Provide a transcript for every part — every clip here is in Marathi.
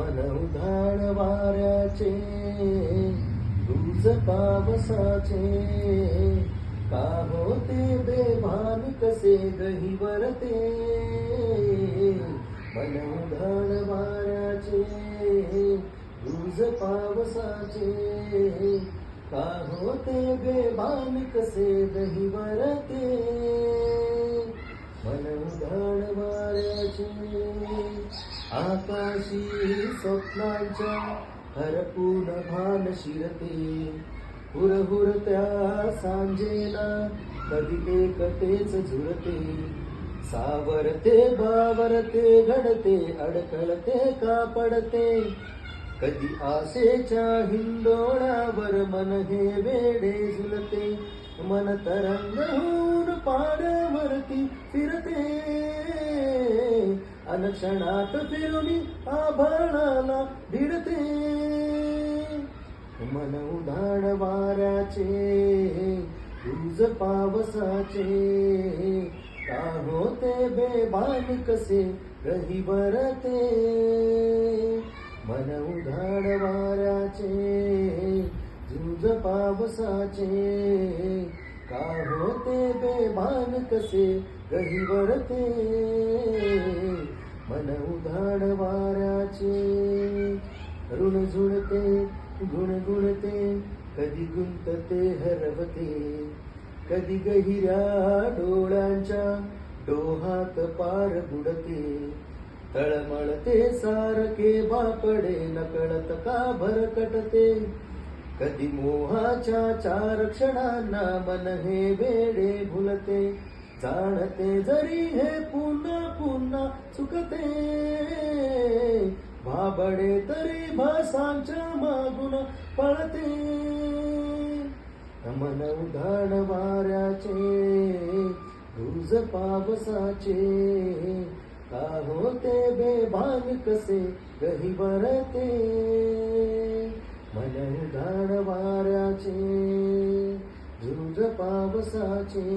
मन उधाण वाऱ्याचे, दूज पावसाचे, का होते बेभान कसे गहिवरते. मन उधाण वाऱ्याचे, दूज पावसाचे, का होते बेभान कसे गहिवरते. मन उधाण वाऱ्याचे, आकाशी स्वप्नांच्या हरपून भान शिरते. हुरहुरत्या सांजेला कधी एकटेच झुरते. सावरते बावरते घडते अडकळते का पडते. कधी आशेच्या हिंदोळ्यावर मन हे वेडे झुलते. मन तरंग होऊन पाण्यावरती फिरते. अनक्षणात फिरुनी आभाळाला भिडते. मन उधाण वाऱ्याचे, दूज पावसाचे, का होते बेभान कसे गहिवरते. मन उधाण वाऱ्याचे, दूज पावसाचे, का होते बेभान कसे गहिवरते. मन उधाण वाऱ्याचे, ऋण झुळते गुणगुणते, कधी गुंतते हरवते. कधी गहिऱ्या डोळ्यांच्या डोहात पार बुडते. तळमळते सारखे बापडे नकळत का भरकटते. कधी मोहाच्या चार क्षणांना मन हे वेडे भुलते. जाणते जरी हे पुन्हा पुन्हा चुकते. भाबडे तरी भासांच्या मागून पळते. मन उधाण वाऱ्याचे, दूज पावसाचे, का होते बेभान कसे गहिवरते. मन उधाण वाऱ्याचे, दूज पावसाचे,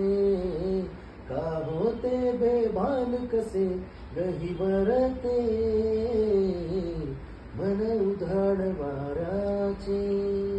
का होते बेभान कसे गहिवरते. मन उधाण वाऱ्याचे.